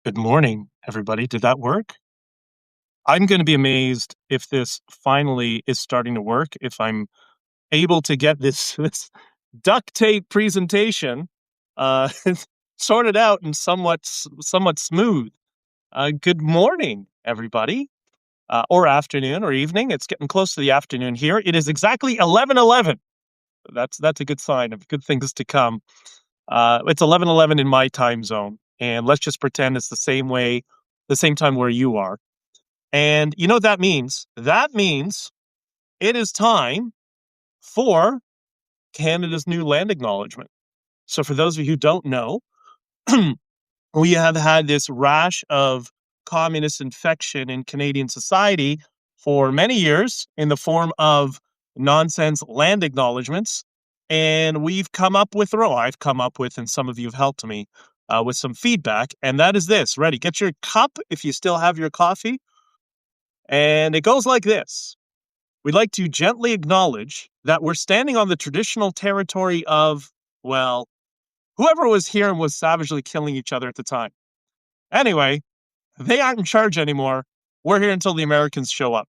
Good morning, everybody. Did that work? I'm going to be amazed if this finally is starting to work, if I'm able to get this duct tape presentation uh, sorted out and somewhat smooth. Good morning, everybody, or afternoon or evening. It's getting close to the afternoon here. It is exactly 11:11. That's a good sign of good things to come. It's 11:11 in my time zone, and let's just pretend it's the same time where you are. And you know what that means? That means it is time for Canada's new land acknowledgement. So, for those of you who don't know, we have had this rash of communist infection in Canadian society for many years in the form of nonsense land acknowledgements. And we've come up with, or I've come up with, and some of you have helped me with some feedback. And that is this. Ready? Get your cup if you still have your coffee. And it goes like this. We'd like to gently acknowledge that we're standing on the traditional territory of, well, whoever was here and was savagely killing each other at the time. Anyway, they aren't in charge anymore. We're here until the Americans show up.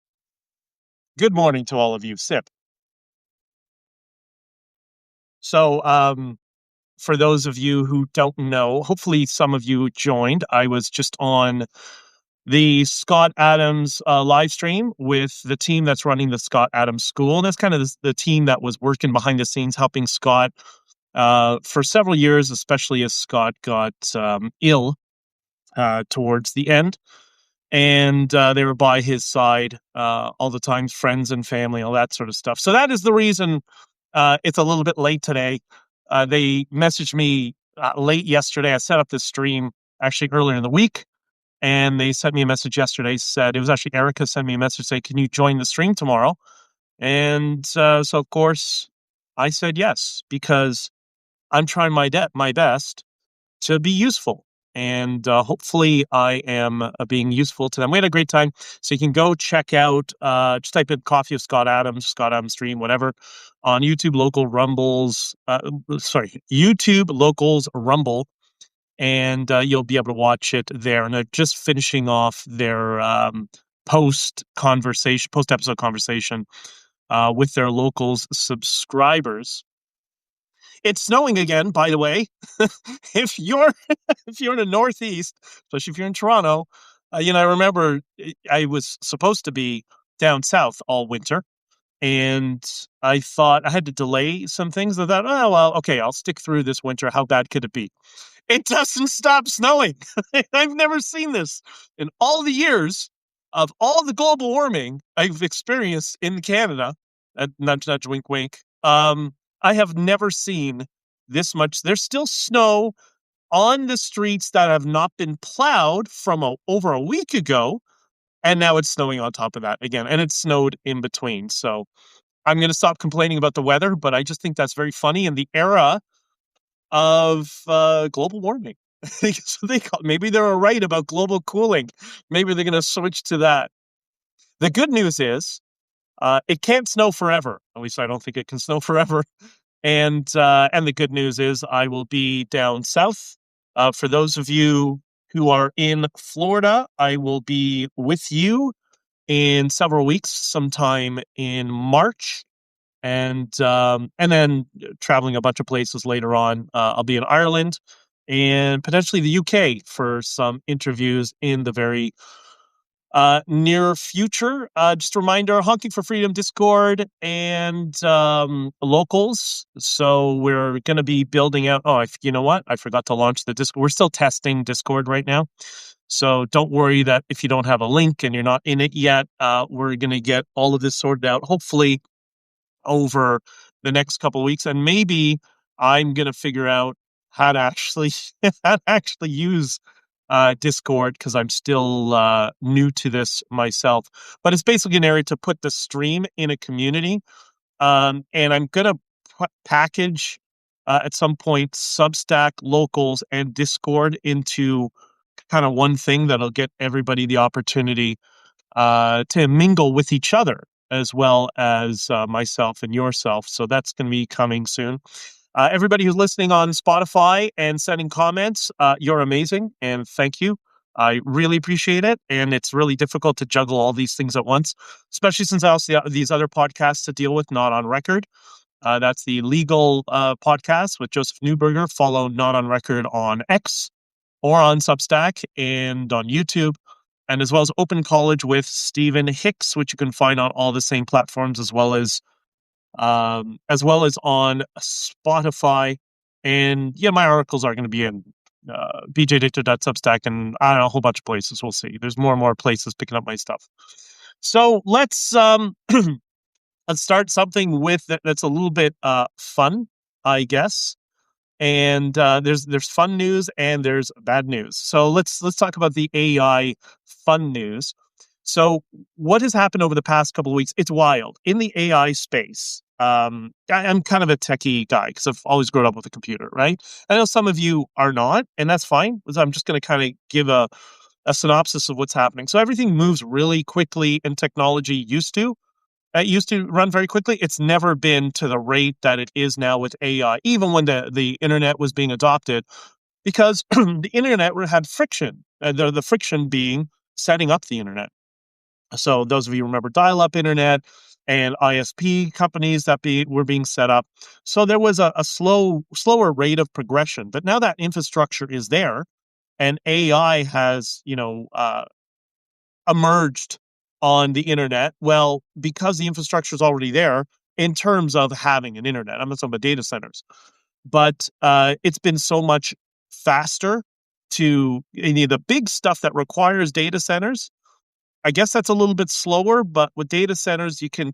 Good morning to all of you. Sip. So, for those of you who don't know, hopefully some of you joined. I was just on the Scott Adams live stream with the team that's running the Scott Adams School. And that's kind of the team that was working behind the scenes, helping Scott for several years, especially as Scott got ill towards the end. And they were by his side all the time, friends and family, all that sort of stuff. So that is the reason it's a little bit late today. They messaged me late yesterday. I set up this stream actually earlier in the week. And they sent me a message yesterday, said, it was actually Erica sent me a message saying, can you join the stream tomorrow? And so, of course, I said yes, because I'm trying my best to be useful. And hopefully I am being useful to them. We had a great time. So you can go check out, just type in Coffee of Scott Adams stream, whatever, on YouTube YouTube Locals Rumble. And you'll be able to watch it there. And they're just finishing off their post-episode conversation with their locals subscribers. It's snowing again, by the way. if you're if you're in the Northeast, especially if you're in Toronto, I remember I was supposed to be down south all winter, and I thought I had to delay some things. I thought, oh well, okay, I'll stick through this winter. How bad could it be? It doesn't stop snowing. I've never seen this in all the years of all the global warming I've experienced in Canada. Nudge, nudge, wink, wink. I have never seen this much. There's still snow on the streets that have not been plowed from over a week ago, and now it's snowing on top of that again, and it snowed in between. So I'm going to stop complaining about the weather, but I just think that's very funny in the era of global warming. So maybe they're right about global cooling. Maybe they're going to switch to that. The good news is it can't snow forever. At least I don't think it can snow forever. And the good news is I will be down south. For those of you who are in Florida, I will be with you in several weeks, sometime in March. And then traveling a bunch of places later on. I'll be in Ireland and potentially the UK for some interviews in the very near future. Just a reminder, Honking For Freedom Discord and locals. So we're going to be building out. Oh, you know what? I forgot to launch the Discord. We're still testing Discord right now. So don't worry that if you don't have a link and you're not in it yet, we're going to get all of this sorted out. Hopefully over the next couple of weeks, and maybe I'm gonna figure out how to actually use Discord, because I'm still new to this myself. But it's basically an area to put the stream in a community, and I'm gonna package at some point Substack, locals, and Discord into kind of one thing that'll get everybody the opportunity to mingle with each other, as well as myself and yourself. So that's going to be coming soon. Everybody who's listening on Spotify and sending comments, you're amazing, and thank you. I really appreciate it, and it's really difficult to juggle all these things at once, especially since I also have these other podcasts to deal with, Not on Record. That's the legal podcast with Joseph Newberger. Follow Not on Record on X or on Substack and on YouTube, and as well as Open College with Stephen Hicks, which you can find on all the same platforms, as well as on Spotify. And yeah, my articles are going to be in bjdichter.substack and I don't know, a whole bunch of places. We'll see. There's more and more places picking up my stuff. So let's start something with that's a little bit fun, I guess. And there's fun news and there's bad news. So let's talk about the AI fun news. So what has happened over the past couple of weeks? It's wild in the AI space. I'm kind of a techie guy because I've always grown up with a computer, right? I know some of you are not, and that's fine. So I'm just going to kind of give a synopsis of what's happening. So everything moves really quickly, and technology used to. It used to run very quickly. It's never been to the rate that it is now with AI, even when the internet was being adopted, because the internet had friction. The friction being setting up the internet. So those of you who remember dial-up internet and ISP companies that were being set up. So there was a slower rate of progression. But now that infrastructure is there, and AI has emerged on the internet. Well, because the infrastructure is already there in terms of having an internet. I'm not talking about data centers, but it's been so much faster to any of the big stuff that requires data centers. I guess that's a little bit slower, but with data centers, you can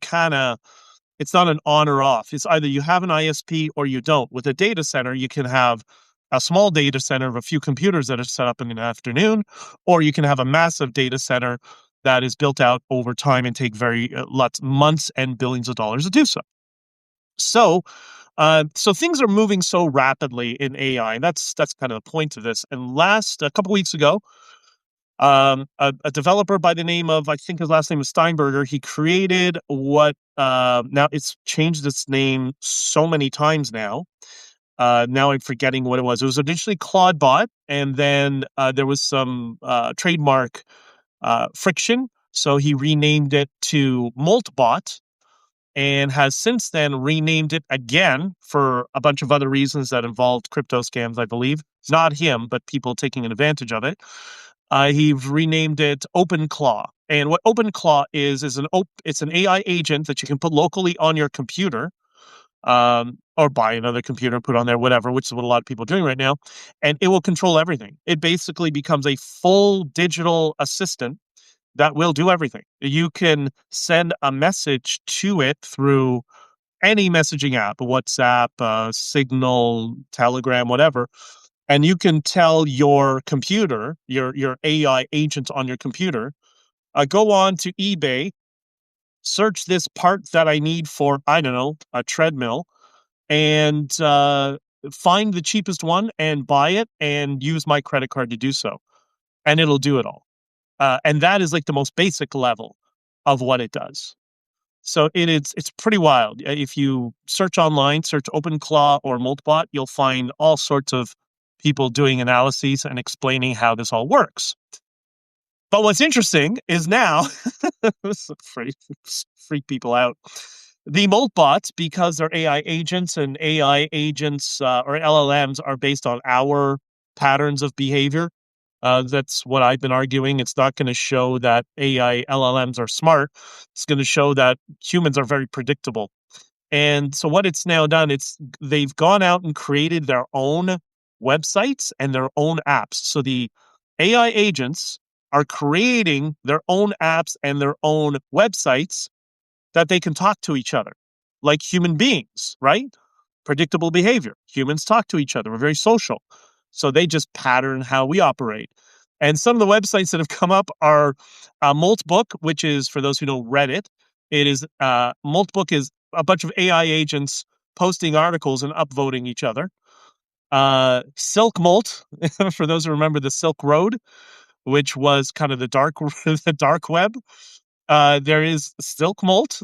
it's not an on or off. It's either you have an ISP or you don't. With a data center, you can have a small data center of a few computers that are set up in an afternoon, or you can have a massive data center that is built out over time and take months and billions of dollars to do so. So things are moving so rapidly in AI, and that's kind of the point of this. And a couple weeks ago, a developer by the name of, I think his last name is Steinberger, he created what now it's changed its name so many times now. Now I'm forgetting what it was. It was initially Claudebot, and then there was some trademark friction. So he renamed it to Moltbot and has since then renamed it again for a bunch of other reasons that involved crypto scams, I believe. It's not him, but people taking advantage of it. He renamed it OpenClaw. And what OpenClaw is it's an AI agent that you can put locally on your computer, or buy another computer and put on there, whatever, which is what a lot of people are doing right now. And it will control everything. It basically becomes a full digital assistant that will do everything. You can send a message to it through any messaging app, WhatsApp, Signal, Telegram, whatever. And you can tell your computer, your AI agent on your computer, go on to eBay, search this part that I need for, I don't know, a treadmill, and find the cheapest one and buy it and use my credit card to do so. And it'll do it all. And that is like the most basic level of what it does. So it's pretty wild. If you search online, search OpenClaw or Moltbot, you'll find all sorts of people doing analyses and explaining how this all works. But what's interesting is now, freak people out. The Moltbots, because they're AI agents, and AI agents or LLMs are based on our patterns of behavior. That's what I've been arguing. It's not going to show that AI LLMs are smart. It's going to show that humans are very predictable. And so what it's now done, they've gone out and created their own websites and their own apps. So the AI agents are creating their own apps and their own websites that they can talk to each other like human beings, right? Predictable behavior. Humans talk to each other. We're very social. So they just pattern how we operate. And some of the websites that have come up are Moltbook, which is, for those who know Reddit, Moltbook is a bunch of AI agents posting articles and upvoting each other. Silk Molt, for those who remember the Silk Road, which was kind of the dark web. There is Silk Molt.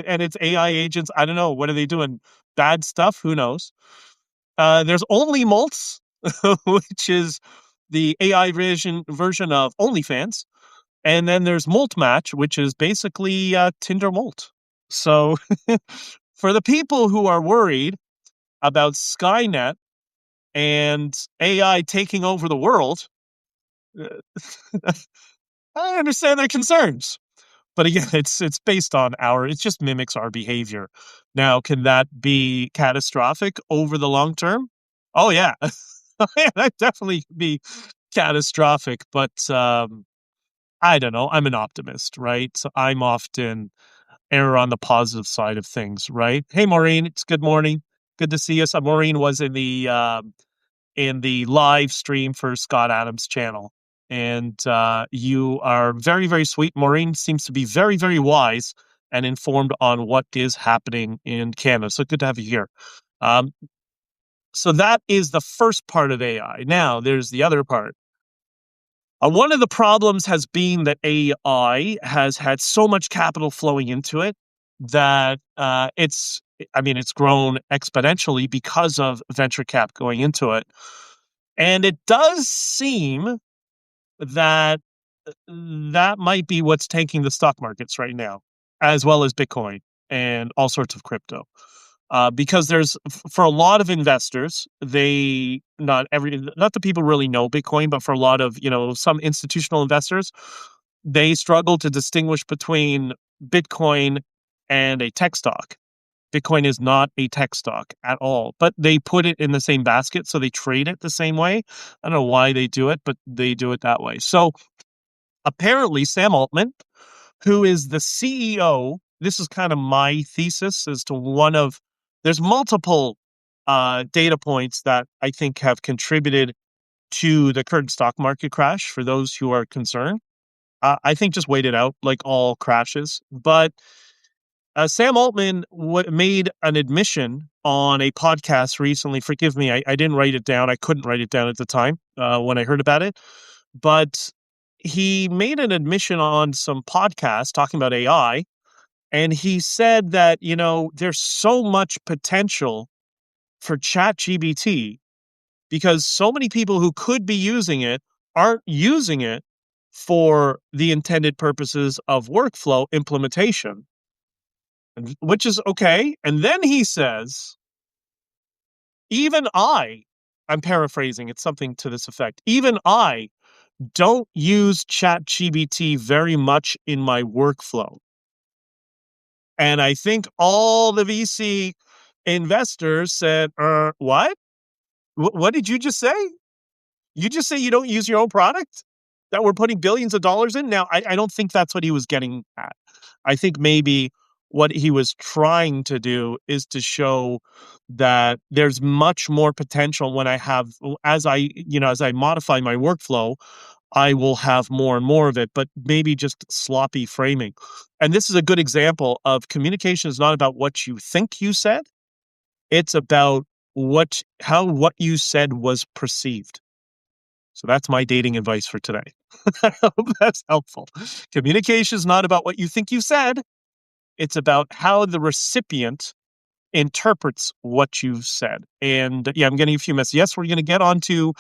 And it's AI agents. I don't know. What are they doing? Bad stuff? Who knows? There's Only Molts, which is the AI version of OnlyFans. And then there's Molt Match, which is basically Tinder Molt. So for the people who are worried about Skynet and AI taking over the world, I understand their concerns. But again, it's based on it just mimics our behavior. Now, can that be catastrophic over the long term? Oh yeah. Yeah, that definitely could be catastrophic, but I don't know. I'm an optimist, right? So I'm often err on the positive side of things, right? Hey, Maureen, it's good morning. Good to see us. Maureen was in the live stream for Scott Adams' channel, and you are very, very sweet. Maureen seems to be very, very wise and informed on what is happening in Canada. So good to have you here. Um, so that is the first part of AI. Now there's the other part. One of the problems has been that AI has had so much capital flowing into it that it's grown exponentially because of venture cap going into it. And it does seem that that might be what's tanking the stock markets right now, as well as Bitcoin and all sorts of crypto. Because for a lot of investors, not the people really know Bitcoin, but for a lot of, some institutional investors, they struggle to distinguish between Bitcoin and a tech stock. Bitcoin is not a tech stock at all, but they put it in the same basket, so they trade it the same way. I don't know why they do it, but they do it that way. So apparently, Sam Altman, who is the CEO, this is kind of my thesis as to there's multiple data points that I think have contributed to the current stock market crash for those who are concerned. I think just wait it out like all crashes. But Sam Altman made an admission on a podcast recently. Forgive me, I didn't write it down. I couldn't write it down at the time when I heard about it. But he made an admission on some podcast talking about AI. And he said that, there's so much potential for ChatGPT because so many people who could be using it aren't using it for the intended purposes of workflow implementation, which is okay. And then he says, even I'm paraphrasing, it's something to this effect. Even I don't use ChatGPT very much in my workflow. And I think all the VC investors said, what? What did you just say? You just say you don't use your own product that we're putting billions of dollars in? Now, I don't think that's what he was getting at. I think maybe what he was trying to do is to show that there's much more potential when as I modify my workflow, I will have more and more of it, but maybe just sloppy framing. And this is a good example of communication is not about what you think you said. It's about how what you said was perceived. So that's my dating advice for today. I hope that's helpful. Communication is not about what you think you said. It's about how the recipient interprets what you've said. And yeah, I'm getting a few messages. Yes, we're going to get on to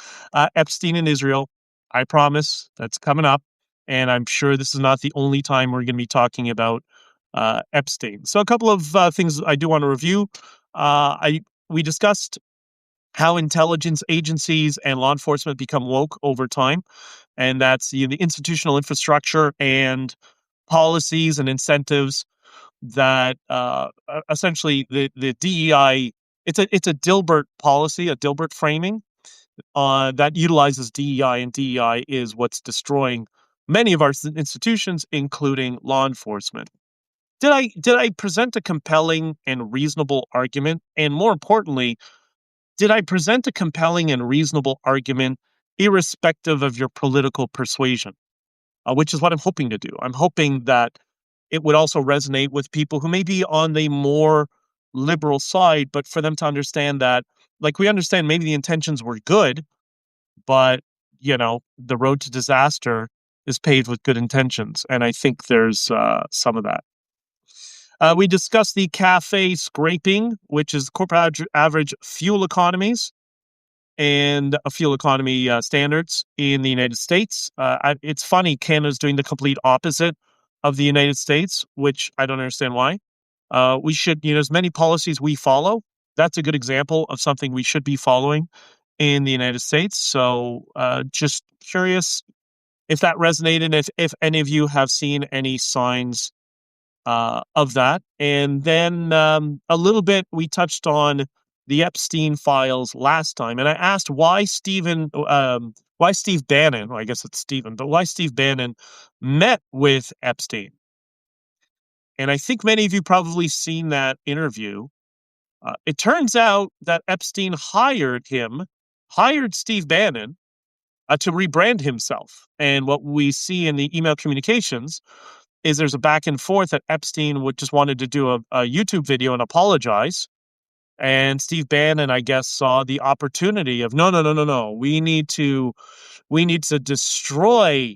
Epstein in Israel. I promise that's coming up. And I'm sure this is not the only time we're going to be talking about Epstein. So a couple of things I do want to review. We discussed how intelligence agencies and law enforcement become woke over time. And that's the institutional infrastructure and policies and incentives that essentially the DEI, it's a Dilbert policy, a Dilbert framing that utilizes DEI, and DEI is what's destroying many of our institutions, including law enforcement. Did I present a compelling and reasonable argument? And more importantly, did I present a compelling and reasonable argument irrespective of your political persuasion? Which is what I'm hoping to do. I'm hoping that it would also resonate with people who may be on the more liberal side, but for them to understand that, like, we understand maybe the intentions were good, but, the road to disaster is paved with good intentions. And I think there's some of that. We discussed the cafe scraping, which is corporate average fuel economies. and fuel economy standards in the United States. It's funny, Canada's doing the complete opposite of the United States, which I don't understand why. We should, as many policies we follow, that's a good example of something we should be following in the United States. So just curious if that resonated, if any of you have seen any signs of that. And then a little bit, we touched on the Epstein files last time, and I asked why Steve Bannon, well, I guess it's Stephen, but why Steve Bannon met with Epstein. And I think many of you probably seen that interview. It turns out that Epstein hired Steve Bannon to rebrand himself. And what we see in the email communications is there's a back and forth that Epstein would just wanted to do a YouTube video and apologize. And Steve Bannon, I guess, saw the opportunity of no. We need to destroy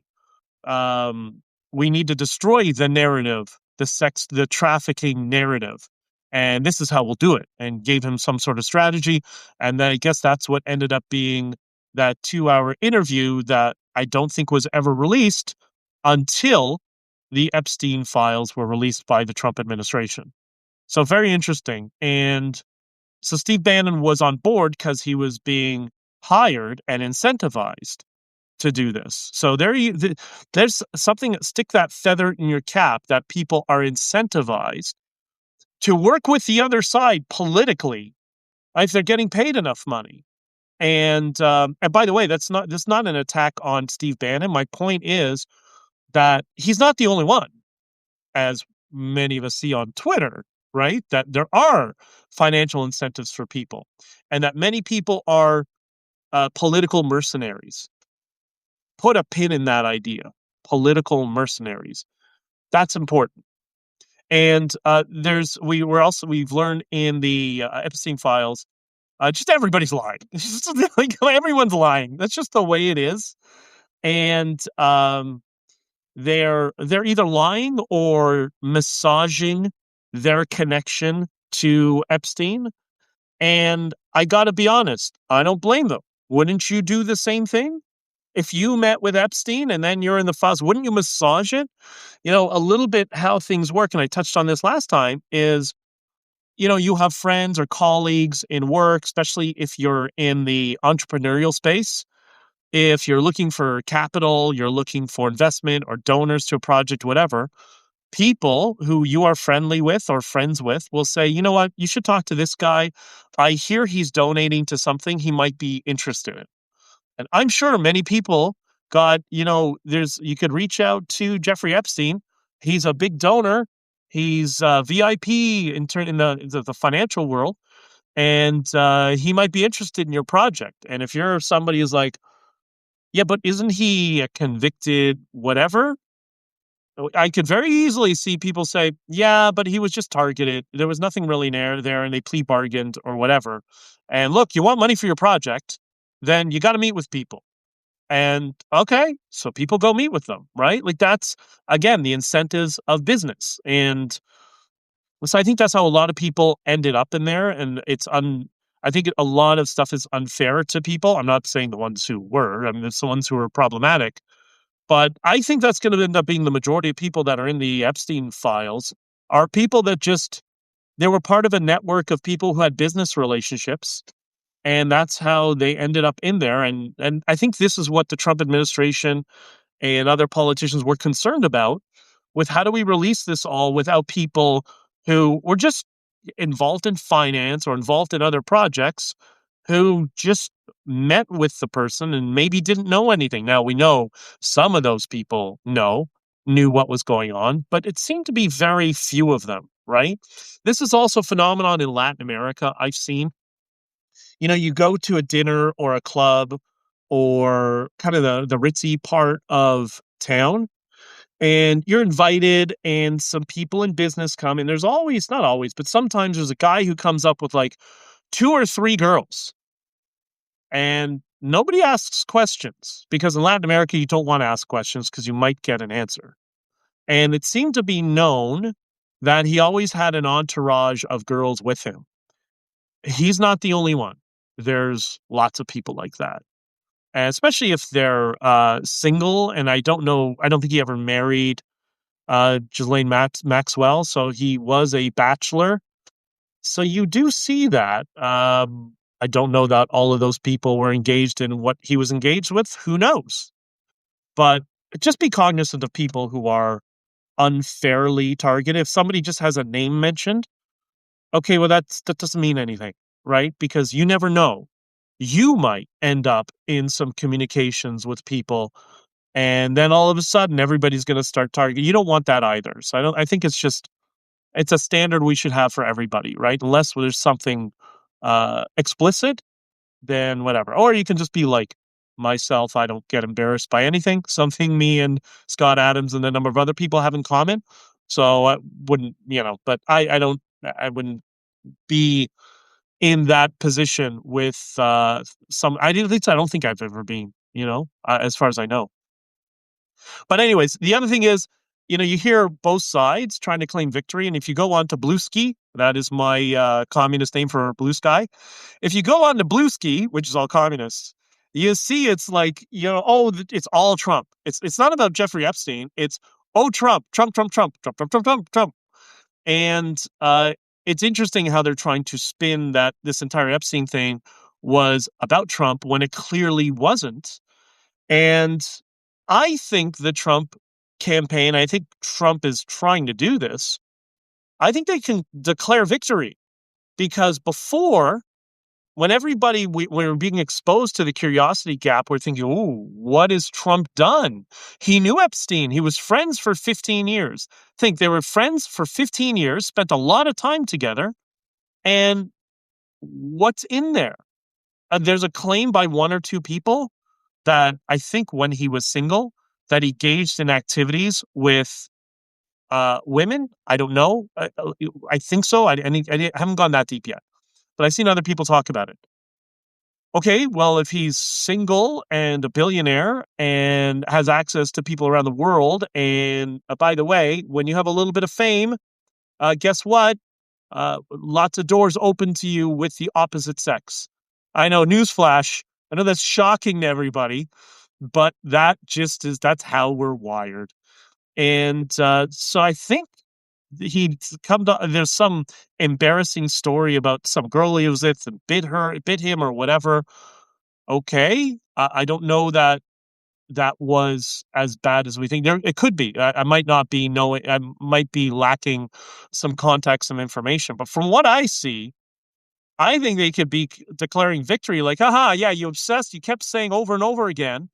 we need to destroy the narrative, the trafficking narrative. And this is how we'll do it. And gave him some sort of strategy. And then I guess that's what ended up being that 2-hour interview that I don't think was ever released until the Epstein files were released by the Trump administration. So very interesting. And so Steve Bannon was on board because he was being hired and incentivized to do this. So there's something, stick that feather in your cap, that people are incentivized to work with the other side politically if they're getting paid enough money. And by the way, that's not an attack on Steve Bannon. My point is that he's not the only one, as many of us see on Twitter, right? That there are financial incentives for people, and that many people are political mercenaries. Put a pin in that idea. Political mercenaries. That's important. And we've learned in the Epstein files, just everybody's lying. It's just like everyone's lying. That's just the way it is. And they're either lying or massaging their connection to Epstein. And I got to be honest, I don't blame them. Wouldn't you do the same thing? If you met with Epstein and then you're in the files, wouldn't you massage it? A little bit how things work, and I touched on this last time, is, you have friends or colleagues in work, especially if you're in the entrepreneurial space. If you're looking for capital, you're looking for investment or donors to a project, whatever, people who you are friendly with or friends with will say, you know what, you should talk to this guy. I hear he's donating to something he might be interested in. And I'm sure many people you could reach out to Jeffrey Epstein. He's a big donor. He's VIP in the financial world, and he might be interested in your project. And if you're somebody who's like, yeah, but isn't he a convicted whatever? I could very easily see people say, yeah, but he was just targeted. There was nothing really there, and they plea bargained or whatever. And look, you want money for your project, then you got to meet with people. And okay, so people go meet with them, right? Like that's, again, the incentives of business. And so I think that's how a lot of people ended up in there. And I think a lot of stuff is unfair to people. I'm not saying the ones who were, I mean, it's the ones who were problematic. But I think that's going to end up being the majority of people that are in the Epstein files are people that they were part of a network of people who had business relationships. And that's how they ended up in there. And I think this is what the Trump administration and other politicians were concerned about, with how do we release this all without people who were just involved in finance or involved in other projects, who just met with the person and maybe didn't know anything. Now, we know some of those people knew what was going on, but it seemed to be very few of them, right? This is also a phenomenon in Latin America I've seen. You go to a dinner or a club or kind of the ritzy part of town, and you're invited, and some people in business come, and there's always, not always, but sometimes there's a guy who comes up with like 2 or 3 girls, and nobody asks questions, because in Latin America, you don't want to ask questions because you might get an answer. And it seemed to be known that he always had an entourage of girls with him. He's not the only one. there's lots of people like that. And especially if they're single. And I don't think he ever married Ghislaine Maxwell, so he was a bachelor. So you do see that. I don't know that all of those people were engaged in what he was engaged with. Who knows? But just be cognizant of people who are unfairly targeted. If somebody just has a name mentioned, okay, well that doesn't mean anything, right? Because you never know. You might end up in some communications with people, and then all of a sudden everybody's going to start targeting. You don't want that either. So I think it's a standard we should have for everybody, right? Unless there's something explicit, then whatever. Or you can just be like myself. I don't get embarrassed by anything. Something me and Scott Adams and a number of other people have in common. So I wouldn't, but I wouldn't be in that position with some. At least I don't think I've ever been, as far as I know. But anyways, the other thing is, you hear both sides trying to claim victory. And if you go on to Bluesky, that is my communist name for blue sky. If you go on to Bluesky, which is all communists, you see it's like, it's all Trump. It's not about Jeffrey Epstein. It's, oh, Trump, Trump, Trump, Trump, Trump, Trump, Trump, Trump, Trump. And it's interesting how they're trying to spin that this entire Epstein thing was about Trump when it clearly wasn't. And I think the Trump campaign, I think Trump is trying to do this. I think they can declare victory because before, when we were being exposed to the curiosity gap, we're thinking, "Ooh, what has Trump done? He knew Epstein. He was friends for 15 years. Think they were friends for 15 years, spent a lot of time together, and what's in there? There's a claim by one or two people that I think when he was single, that he engaged in activities with women. I don't know. I think so. I haven't gone that deep yet, but I've seen other people talk about it. Okay, well, if he's single and a billionaire and has access to people around the world, and by the way, when you have a little bit of fame, guess what? Lots of doors open to you with the opposite sex. I know, newsflash. I know that's shocking to everybody, but that's how we're wired. And so I think there's some embarrassing story about some girl he was with and bit him or whatever. Okay, I don't know that was as bad as we think. It could be. I might not be knowing. I might be lacking some context, some information. But from what I see, I think they could be declaring victory. Like, haha, yeah, you obsessed. You kept saying over and over again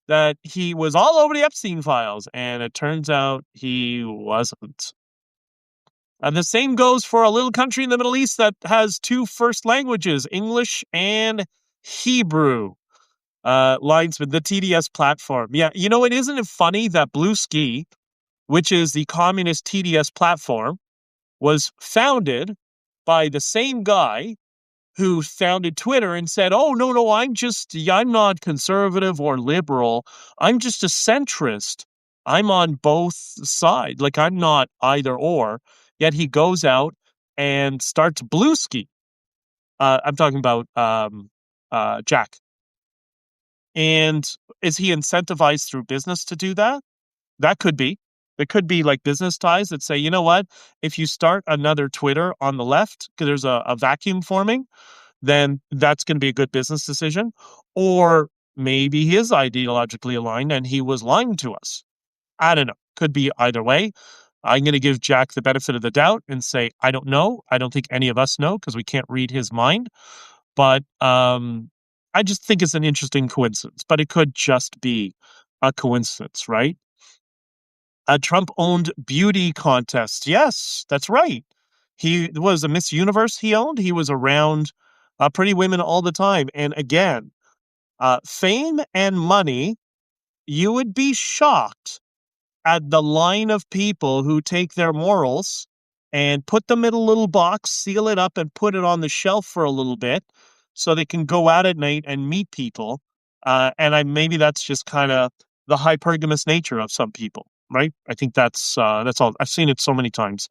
that he was all over the Epstein files, and it turns out he wasn't. And the same goes for a little country in the Middle East that has two first languages, English and Hebrew. Linesman, the TDS platform. Yeah, isn't it funny that Bluesky, which is the communist TDS platform, was founded by the same guy who founded Twitter and said, "Oh, no, I'm not conservative or liberal. I'm just a centrist. I'm on both sides. Like, I'm not either or." Yet he goes out and starts Bluesky. I'm talking about Jack. And is he incentivized through business to do that? That could be. There could be like business ties that say, you know what? If you start another Twitter on the left, because there's a vacuum forming, then that's going to be a good business decision. Or maybe he is ideologically aligned and he was lying to us. I don't know. Could be either way. I'm going to give Jack the benefit of the doubt and say, I don't know. I don't think any of us know because we can't read his mind. But I just think it's an interesting coincidence. But it could just be a coincidence, right? Trump owned beauty contests. Yes, that's right. He was a Miss Universe he owned. He was around pretty women all the time. And again, fame and money, you would be shocked at the line of people who take their morals and put them in a little box, seal it up, and put it on the shelf for a little bit so they can go out at night and meet people. Maybe that's just kind of the hypergamous nature of some people, right? I think that's all. I've seen it so many times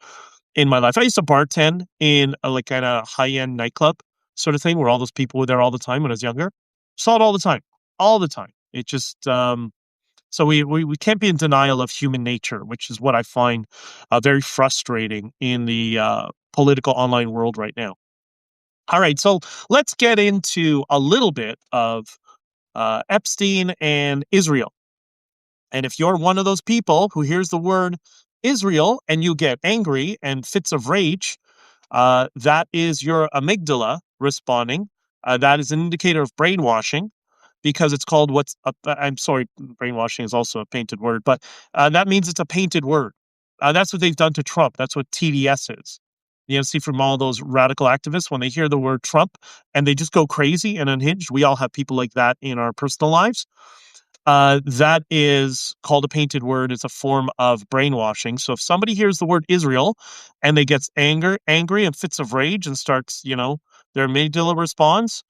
in my life. I used to bartend in a high-end nightclub sort of thing, where all those people were there all the time when I was younger. Saw it all the time, all the time. It just so we can't be in denial of human nature, which is what I find very frustrating in the political online world right now. All right, so let's get into a little bit of Epstein and Israel. And if you're one of those people who hears the word Israel and you get angry and fits of rage, that is your amygdala responding. That is an indicator of brainwashing because it's called I'm sorry, brainwashing is also a painted word, but that means it's a painted word. That's what they've done to Trump. That's what TDS is. You know, see from all those radical activists, when they hear the word Trump and they just go crazy and unhinged. We all have people like that in our personal lives. That is called a painted word. It's a form of brainwashing. So if somebody hears the word Israel and they gets angry and fits of rage and starts, their amygdala responds,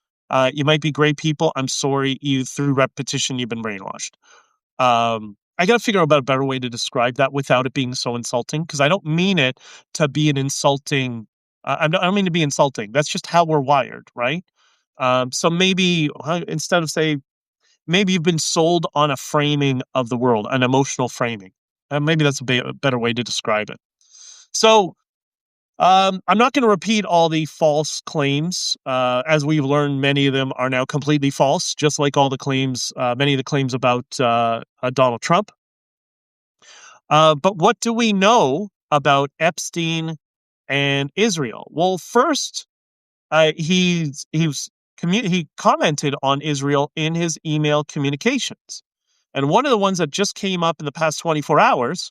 you might be great people. I'm sorry, you through repetition you've been brainwashed. I got to figure out a better way to describe that without it being so insulting, because I don't mean it to be an insulting. I don't mean to be insulting. That's just how we're wired, right? So maybe instead of say maybe you've been sold on a framing of the world, an emotional framing. Maybe that's a better way to describe it. So I'm not going to repeat all the false claims. As we've learned, many of them are now completely false, just like all the claims, many of the claims about Donald Trump. But what do we know about Epstein and Israel? Well, first, he commented on Israel in his email communications. And one of the ones that just came up in the past 24 hours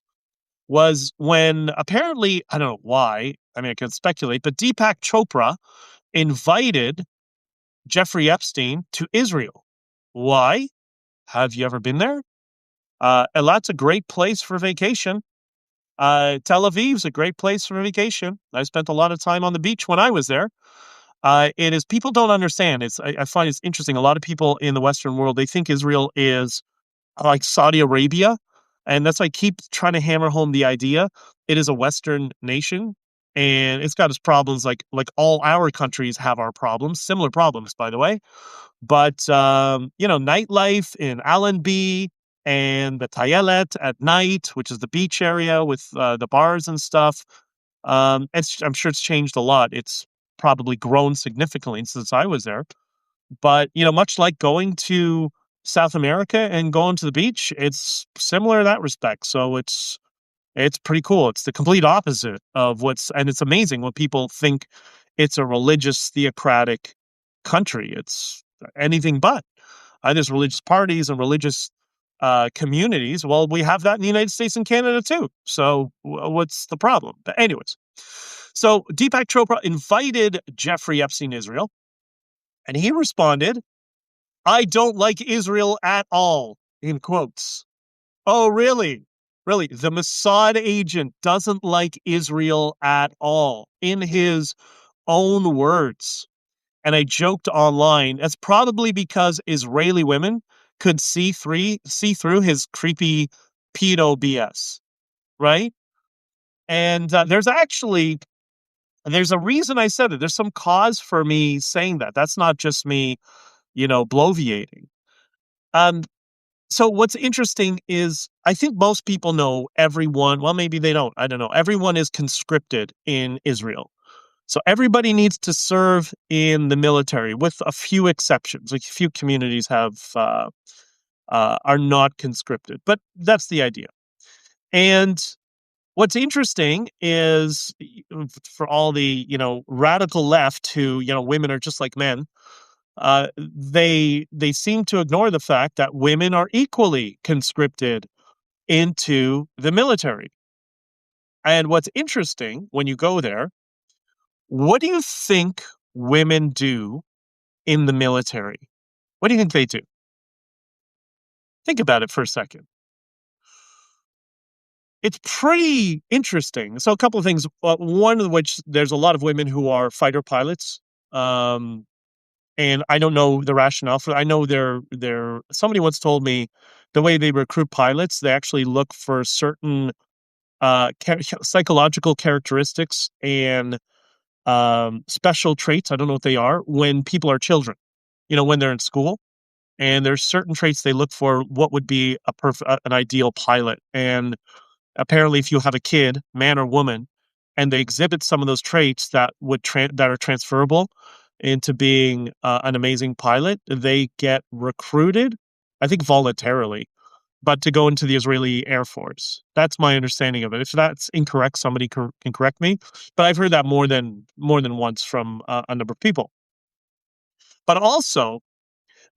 was when apparently, I don't know why, I mean, I can speculate, but Deepak Chopra invited Jeffrey Epstein to Israel. Why? Have you ever been there? Eilat's a great place for vacation. Tel Aviv's a great place for vacation. I spent a lot of time on the beach when I was there. It is people don't understand. I find it's interesting. A lot of people in the Western world, they think Israel is like Saudi Arabia, and that's why I keep trying to hammer home the idea. It is a Western nation, and it's got its problems, like all our countries have our problems, similar problems, by the way. But nightlife in Allenby and the Tayelet at night, which is the beach area with the bars and stuff. I'm sure it's changed a lot. It's probably grown significantly since I was there. But, much like going to South America and going to the beach, it's similar in that respect. So it's pretty cool. It's the complete opposite of and it's amazing when people think it's a religious theocratic country. It's anything but. There's religious parties and religious communities. Well, we have that in the United States and Canada too. So what's the problem? But anyways, so Deepak Chopra invited Jeffrey Epstein to Israel, and he responded, "I don't like Israel at all," in quotes. Oh, really? Really? The Mossad agent doesn't like Israel at all, in his own words. And I joked online, that's probably because Israeli women could see through his creepy pedo BS, right? And there's a reason I said it. There's some cause for me saying that. That's not just me, bloviating. Um, so what's interesting is I think most people know everyone. Well, maybe they don't. I don't know. Everyone is conscripted in Israel. So everybody needs to serve in the military, with a few exceptions. Like a few communities are not conscripted, but that's the idea. And what's interesting is for all the radical left who women are just like men. They seem to ignore the fact that women are equally conscripted into the military. And what's interesting when you go there, what do you think women do in the military? What do you think they do? Think about it for a second. It's pretty interesting. So a couple of things. One of which, there's a lot of women who are fighter pilots. And I don't know the rationale for. I know they're. Somebody once told me the way they recruit pilots, they actually look for certain psychological characteristics and special traits. I don't know what they are when people are children. When they're in school, and there's certain traits they look for. What would be an ideal pilot? And apparently, if you have a kid, man or woman, and they exhibit some of those traits that are transferable into being an amazing pilot, they get recruited, I think voluntarily, but to go into the Israeli Air Force. That's my understanding of it. If that's incorrect, somebody can correct me. But I've heard that more than once from a number of people. But also,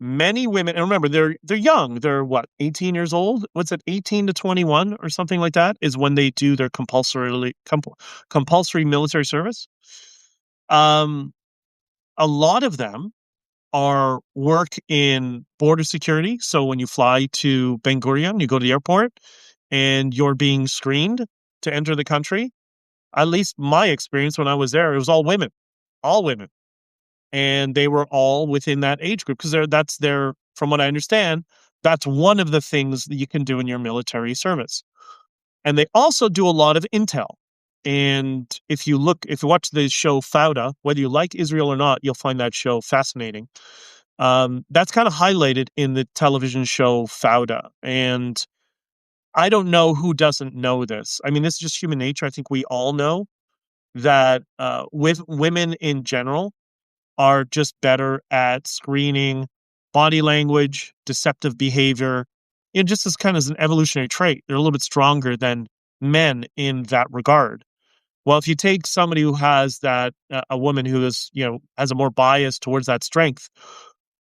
many women, and remember, they're young. They're what, 18 years old? What's it, 18 to 21 or something like that is when they do their compulsory military service. Um, a lot of them are work in border security. So when you fly to Ben Gurion, you go to the airport and you're being screened to enter the country. At least my experience when I was there, it was all women. And they were all within that age group because from what I understand, that's one of the things that you can do in your military service. And they also do a lot of intel. And if you watch the show Fauda, whether you like Israel or not, you'll find that show fascinating. That's kind of highlighted in the television show Fauda. And I don't know who doesn't know this. I mean, this is just human nature. I think we all know that with women in general are just better at screening body language, deceptive behavior, just as kind of as an evolutionary trait. They're a little bit stronger than men in that regard. Well, if you take somebody who has that, a woman who is, has a more bias towards that strength,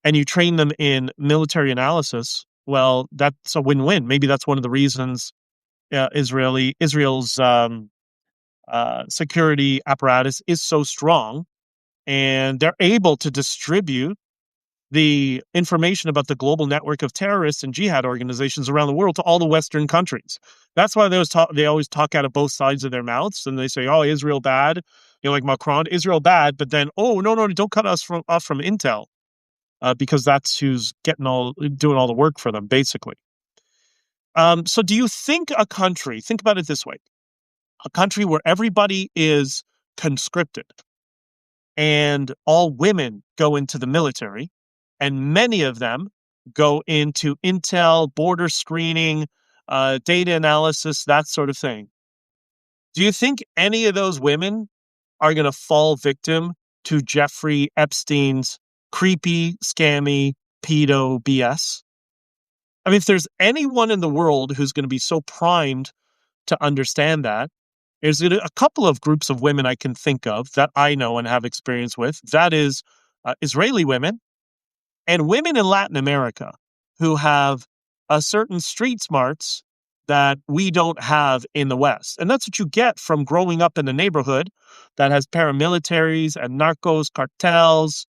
and you train them in military analysis, well, that's a win-win. Maybe that's one of the reasons Israel's security apparatus is so strong, and they're able to distribute the information about the global network of terrorists and jihad organizations around the world to all the Western countries. That's why they always talk out of both sides of their mouths, and they say, "Oh, Israel bad," like Macron, Israel bad, but then, "Oh, no, don't cut us off from intel," because that's who's doing all the work for them, basically. So, do you think think about it this way, a country where everybody is conscripted and all women go into the military, and many of them go into intel, border screening, data analysis, that sort of thing. Do you think any of those women are going to fall victim to Jeffrey Epstein's creepy, scammy, pedo BS? I mean, if there's anyone in the world who's going to be so primed to understand that, there's a couple of groups of women I can think of that I know and have experience with. That is Israeli women and women in Latin America who have a certain street smarts that we don't have in the West. And that's what you get from growing up in a neighborhood that has paramilitaries and narcos cartels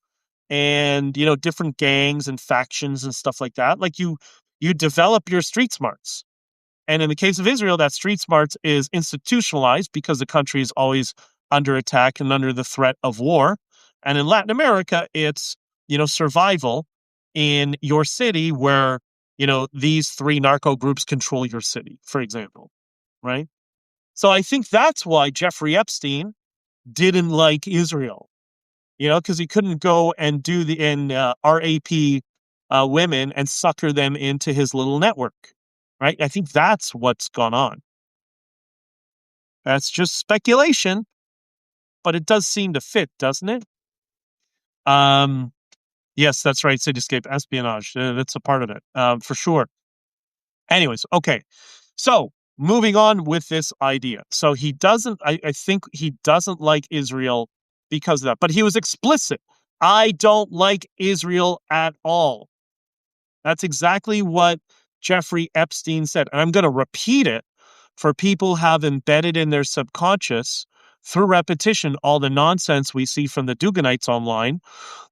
and, different gangs and factions and stuff like that. Like you develop your street smarts. And in the case of Israel, that street smarts is institutionalized because the country is always under attack and under the threat of war. And in Latin America, it's, survival in your city where, these three narco groups control your city, for example. Right. So I think that's why Jeffrey Epstein didn't like Israel, because he couldn't go and do RAP women and sucker them into his little network. Right? I think that's what's gone on. That's just speculation, but it does seem to fit, doesn't it? Yes, that's right. Cityscape espionage. That's a part of it, for sure. Anyways, okay. So moving on with this idea. So he doesn't, I think he doesn't like Israel because of that, but he was explicit. I don't like Israel at all. That's exactly what Jeffrey Epstein said. And I'm going to repeat it for people who have embedded in their subconscious through repetition all the nonsense we see from the Duganites online.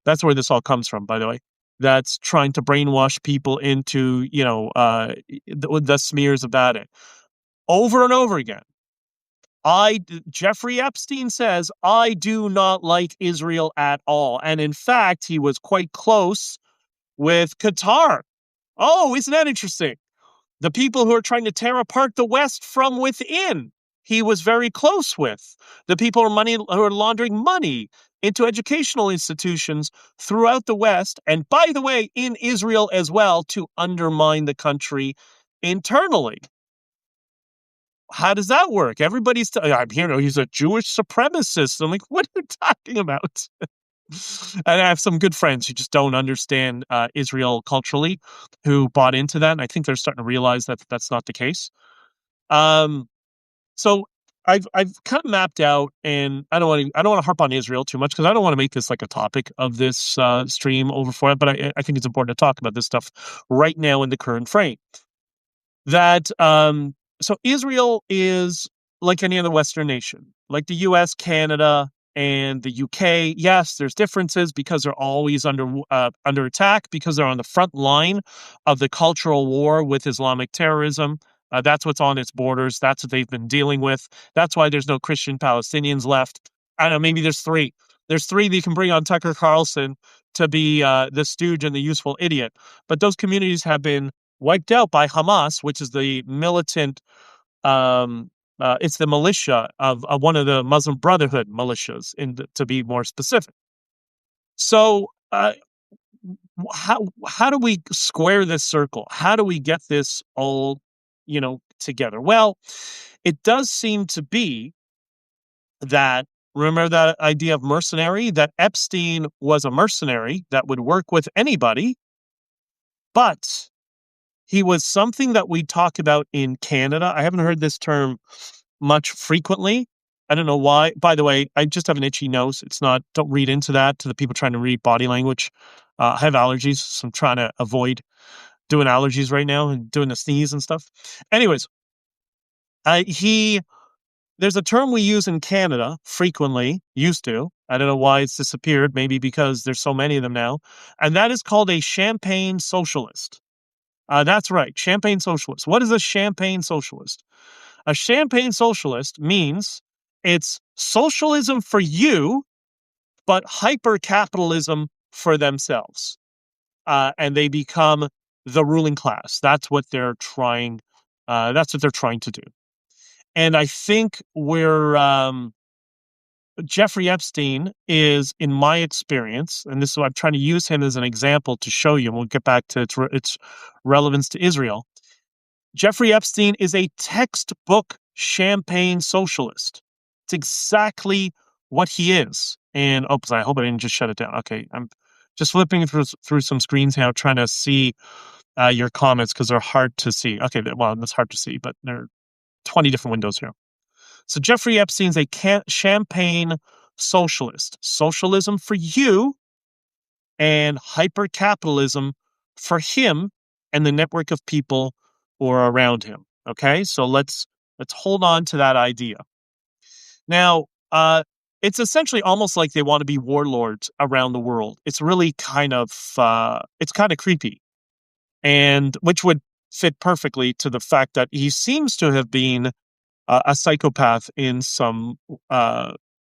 That's where this all comes from, by the way. That's trying to brainwash people into, the smears about it. Over and over again. Jeffrey Epstein says, I do not like Israel at all. And in fact, he was quite close with Qatar. Oh, isn't that interesting? The people who are trying to tear apart the West from within. he was very close with, the people who are laundering money into educational institutions throughout the West, and by the way, in Israel as well, to undermine the country internally. How does that work? I'm hearing he's a Jewish supremacist. I'm like, what are you talking about? And I have some good friends who just don't understand Israel culturally, who bought into that, and I think they're starting to realize that that's not the case. Um, so I've kind of mapped out, and I don't want to harp on Israel too much because I don't want to make this like a topic of this stream over for it. But I think it's important to talk about this stuff right now in the current frame. That so Israel is like any other Western nation, like the U.S., Canada, and the UK. Yes, there's differences because they're always under attack because they're on the front line of the cultural war with Islamic terrorism. That's what's on its borders. That's what they've been dealing with. That's why there's no Christian Palestinians left. I don't know. Maybe there's three. There's three that you can bring on Tucker Carlson to be the stooge and the useful idiot. But those communities have been wiped out by Hamas, which is the militant. It's the militia of one of the Muslim Brotherhood militias, to be more specific. So, how do we square this circle? How do we get this all, together? Well, it does seem to be that, remember that idea of mercenary, that Epstein was a mercenary that would work with anybody, but he was something that we talk about in Canada. I haven't heard this term much frequently. I don't know why. By the way, I just have an itchy nose. Don't read into that to the people trying to read body language. I have allergies, so I'm trying to avoid doing allergies right now and doing the sneeze and stuff. Anyways, there's a term we use in Canada frequently, used to. I don't know why it's disappeared, maybe because there's so many of them now. And that is called a champagne socialist. That's right, champagne socialist. What is a champagne socialist? A champagne socialist means it's socialism for you, but hyper capitalism for themselves. And they become the ruling class. That's what they're trying. That's what they're trying to do. And I think Jeffrey Epstein is, in my experience, and this is what I'm trying to use him as an example to show you, and we'll get back to its relevance to Israel. Jeffrey Epstein is a textbook champagne socialist. It's exactly what he is. And I hope I didn't just shut it down. Okay, I'm just flipping through some screens now, trying to see your comments because they're hard to see. Okay, well, that's hard to see, but there are 20 different windows here. So Jeffrey Epstein's a champagne socialist. Socialism for you and hyper capitalism for him and the network of people who are around him. Okay, so let's hold on to that idea. Now, it's essentially almost like they want to be warlords around the world. It's really kind of creepy, and which would fit perfectly to the fact that he seems to have been a psychopath in some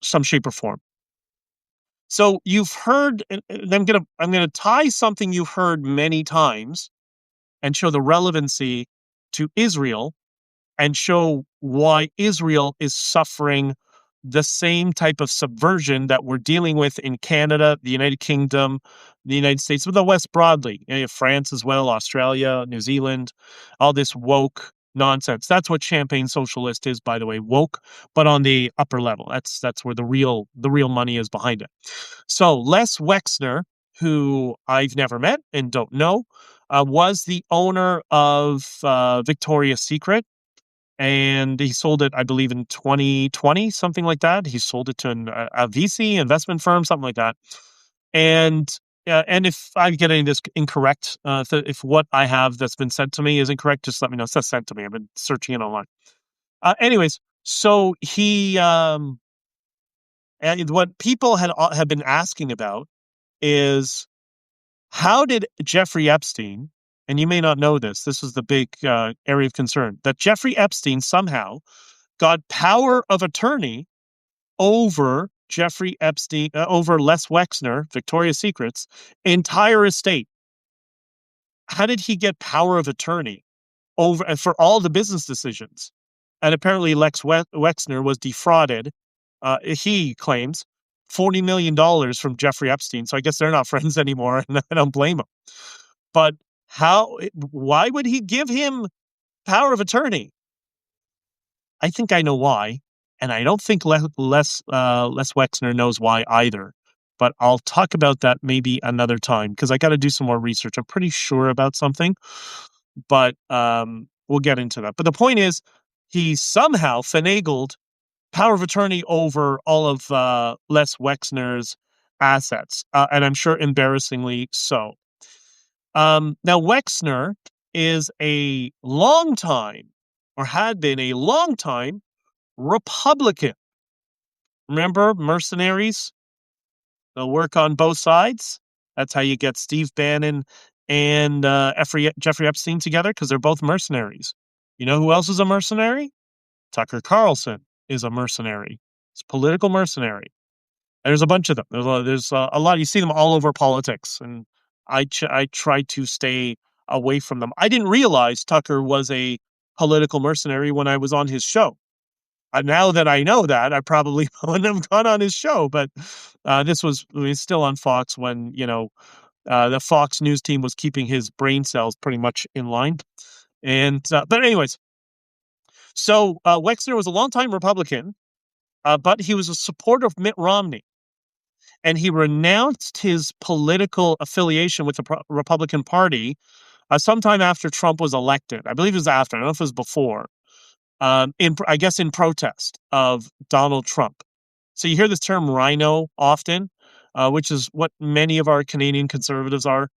shape or form. So you've heard, and I'm gonna tie something you've heard many times, and show the relevancy to Israel, and show why Israel is suffering the same type of subversion that we're dealing with in Canada, the United Kingdom, the United States, but the West broadly, France as well, Australia, New Zealand, all this woke nonsense. That's what champagne socialist is, by the way, woke, but on the upper level. That's where the real money is behind it. So Les Wexner, who I've never met and don't know, was the owner of Victoria's Secret. And he sold it, I believe, in 2020, something like that. He sold it to a VC investment firm, something like that. And if I'm getting this incorrect, if what I have that's been sent to me is incorrect, just let me know. It says sent to me. I've been searching it online. Anyways, so he and what people have been asking about is, how did Jeffrey Epstein, and you may not know this is the big area of concern, that Jeffrey Epstein somehow got power of attorney over Jeffrey Epstein, over Les Wexner, Victoria's Secret's entire estate. How did he get power of attorney for all the business decisions? and apparently Lex Wexner was defrauded. He claims $40 million from Jeffrey Epstein. So I guess they're not friends anymore, and I don't blame him. But why would he give him power of attorney? I think I know why, and I don't think Les Wexner knows why either. But I'll talk about that maybe another time because I got to do some more research. I'm pretty sure about something, but we'll get into that. But the point is, he somehow finagled power of attorney over all of Les Wexner's assets, and I'm sure embarrassingly so. Now, Wexner is a long time, or had been a long time, Republican. Remember mercenaries? They'll work on both sides. That's how you get Steve Bannon and Jeffrey Epstein together, because they're both mercenaries. You know who else is a mercenary? Tucker Carlson is a mercenary. It's a political mercenary. There's a bunch of them. There's a lot. You see them all over politics, and I try to stay away from them. I didn't realize Tucker was a political mercenary when I was on his show. Now that I know that, I probably wouldn't have gone on his show. But this was still on Fox when the Fox News team was keeping his brain cells pretty much in line. And but anyways, so Wexner was a longtime Republican, but he was a supporter of Mitt Romney. And he renounced his political affiliation with the Republican Party sometime after Trump was elected. I believe it was after. I don't know if it was before. I guess in protest of Donald Trump. So you hear this term rhino often, which is what many of our Canadian conservatives are.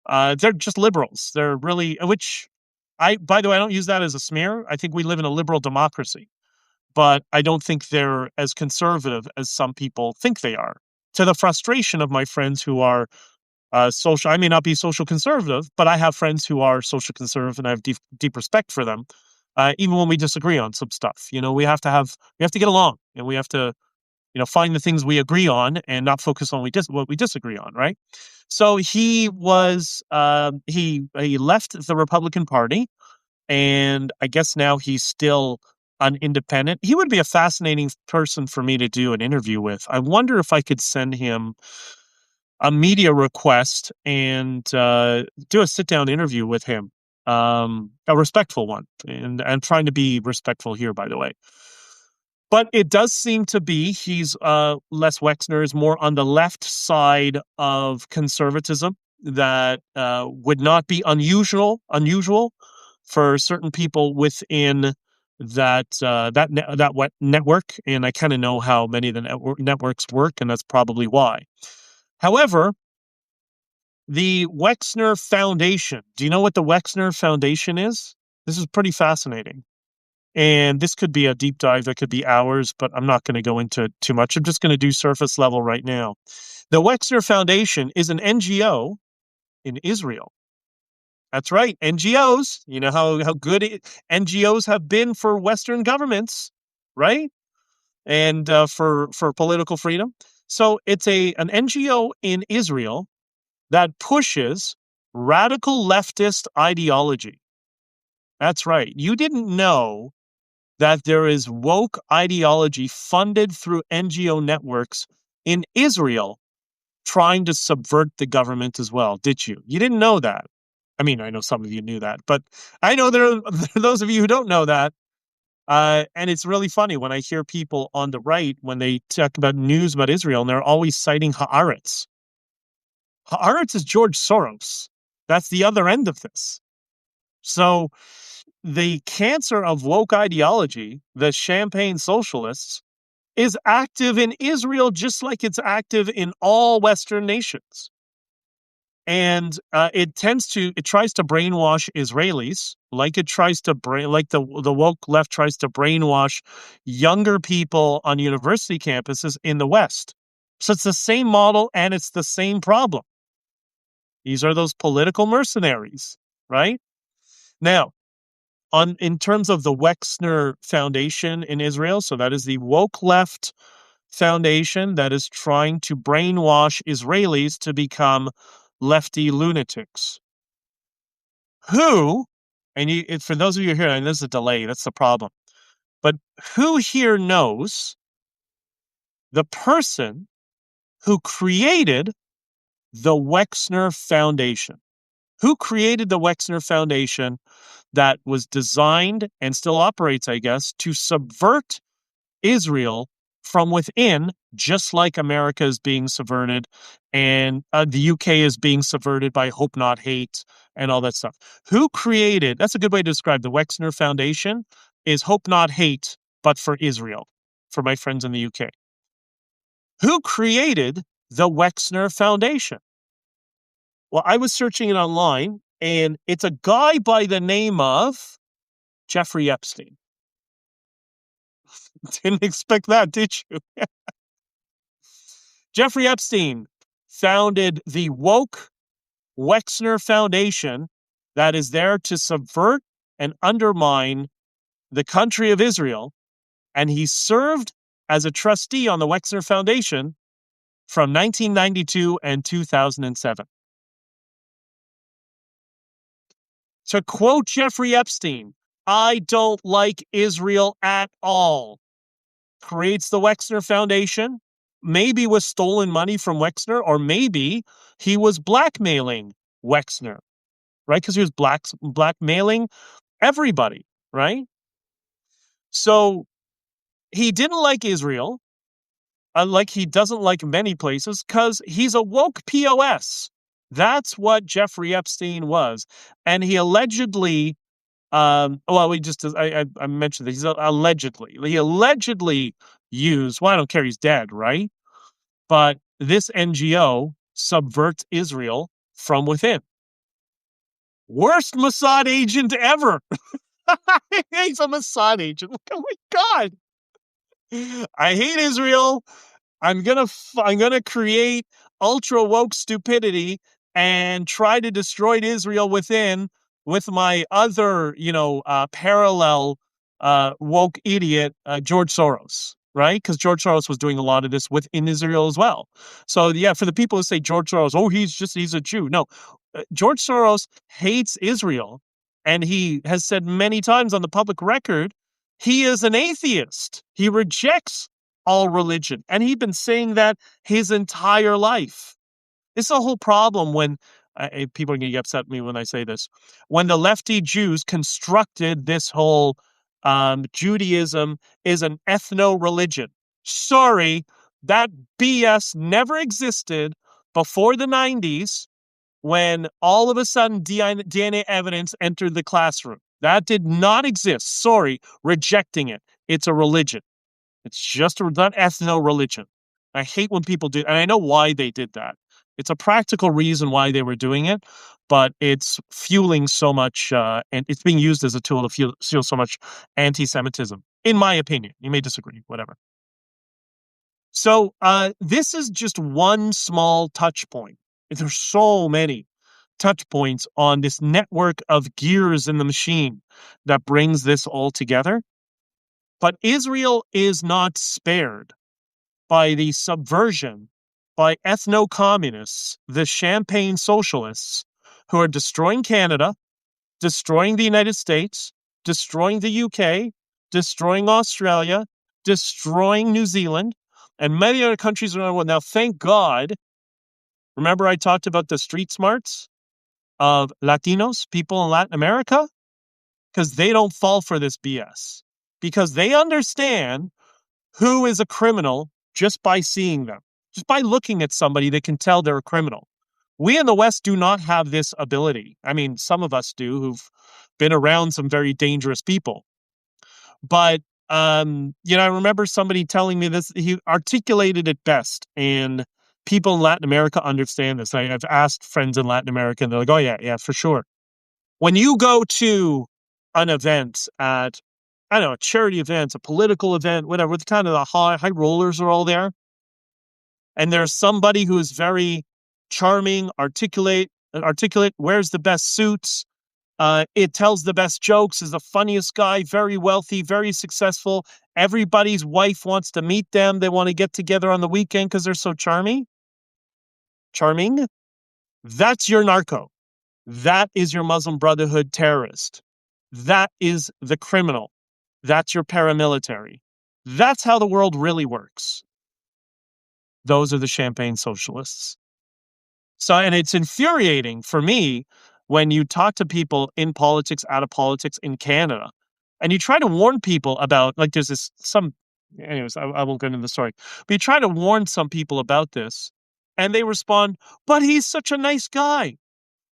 They're just liberals. They're really, by the way, I don't use that as a smear. I think we live in a liberal democracy, but I don't think they're as conservative as some people think they are. To the frustration of my friends who are social. I may not be social conservative, but I have friends who are social conservative, and I have deep respect for them. Even when we disagree on some stuff, we have to get along, and we have to, find the things we agree on and not focus on what we disagree on, right? So he was he left the Republican Party, and I guess now he's still an independent. He would be a fascinating person for me to do an interview with. I wonder if I could send him a media request and do a sit-down interview with him, a respectful one. And I'm trying to be respectful here, by the way. But it does seem to be Les Wexner is more on the left side of conservatism that would not be unusual for certain people within that network. And I kind of know how many of the networks work, and that's probably why. However, the Wexner Foundation. Do you know what the Wexner Foundation is? This is pretty fascinating. And this could be a deep dive that could be hours, but I'm not going to go into too much. I'm just going to do surface level right now. The Wexner Foundation is an NGO in Israel. That's right, NGOs. You know how good NGOs have been for Western governments, right? And for political freedom. So it's an NGO in Israel that pushes radical leftist ideology. That's right. You didn't know that there is woke ideology funded through NGO networks in Israel trying to subvert the government as well, did you? You didn't know that. I mean, I know some of you knew that, but I know there are those of you who don't know that. And it's really funny when I hear people on the right, when they talk about news about Israel, and they're always citing Haaretz. Haaretz is George Soros. That's the other end of this. So the cancer of woke ideology, the Champagne socialists, is active in Israel just like it's active in all Western nations. And it tries to brainwash Israelis, like it tries to like the woke left tries to brainwash younger people on university campuses in the West. So it's the same model and it's the same problem. These are those political mercenaries, right? Now, in terms of the Wexner Foundation in Israel, so that is the woke left foundation that is trying to brainwash Israelis to become lefty lunatics. Who, and for those of you here, and there's a delay, that's the problem. But who here knows the person who created the Wexner Foundation? Who created the Wexner Foundation that was designed and still operates, I guess, to subvert Israel from within, just like America is being subverted and the UK is being subverted by Hope Not Hate and all that stuff. Who created, that's a good way to describe the Wexner Foundation, is Hope Not Hate, but for Israel, for my friends in the UK. Who created the Wexner Foundation? Well, I was searching it online, and it's a guy by the name of Jeffrey Epstein. Didn't expect that, did you? Jeffrey Epstein founded the woke Wexner Foundation that is there to subvert and undermine the country of Israel, and he served as a trustee on the Wexner Foundation from 1992 and 2007. To quote Jeffrey Epstein, "I don't like Israel at all." Creates the Wexner Foundation, maybe with stolen money from Wexner, or maybe he was blackmailing Wexner, right? Because he was blackmailing everybody, right? So he didn't like Israel, unlike he doesn't like many places, because he's a woke POS. That's what Jeffrey Epstein was. And he allegedly, well, I mentioned that he allegedly used, well, I don't care, he's dead, right? But this NGO subverts Israel from within. Worst Mossad agent ever. He's a Mossad agent. Oh my God. I hate Israel. I'm gonna create ultra woke stupidity and try to destroy Israel within with my other, parallel woke idiot, George Soros, right? Because George Soros was doing a lot of this within Israel as well. So yeah, for the people who say George Soros, oh, he's a Jew. No, George Soros hates Israel, and he has said many times on the public record he is an atheist. He rejects all religion. And he'd been saying that his entire life. It's a whole problem when people are going to get upset at me when I say this. When the lefty Jews constructed this whole Judaism is an ethno-religion. Sorry, that BS never existed before the 90s when all of a sudden DNA evidence entered the classroom. That did not exist. Sorry, rejecting it. It's a religion. It's just not ethno-religion. I hate when people do, and I know why they did that. It's a practical reason why they were doing it, but it's fueling so much, and it's being used as a tool to fuel so much anti-Semitism, in my opinion. You may disagree, whatever. So this is just one small touch point. There's so many touch points on this network of gears in the machine that brings this all together. But Israel is not spared by the subversion by ethno-communists, the champagne socialists, who are destroying Canada, destroying the United States, destroying the UK, destroying Australia, destroying New Zealand, and many other countries around the world. Now, thank God, remember I talked about the street smarts of Latinos, people in Latin America? Because they don't fall for this BS. Because they understand who is a criminal just by seeing them. Just by looking at somebody, they can tell they're a criminal. We in the West do not have this ability. I mean, some of us do who've been around some very dangerous people. But, I remember somebody telling me this. He articulated it best. And people in Latin America understand this. I've asked friends in Latin America, and they're like, oh, yeah, for sure. When you go to an event at, I don't know, a charity event, a political event, whatever, with kind of the high rollers are all there. And there's somebody who is very charming, articulate, wears the best suits, it tells the best jokes, is the funniest guy, very wealthy, very successful. Everybody's wife wants to meet them. They want to get together on the weekend because they're so charming. Charming? That's your narco. That is your Muslim Brotherhood terrorist. That is the criminal. That's your paramilitary. That's how the world really works. Those are the champagne socialists. So, and it's infuriating for me when you talk to people in politics, out of politics in Canada, and you try to warn people about, like, there's this, anyways, I won't get into the story, but you try to warn some people about this, and they respond, but he's such a nice guy.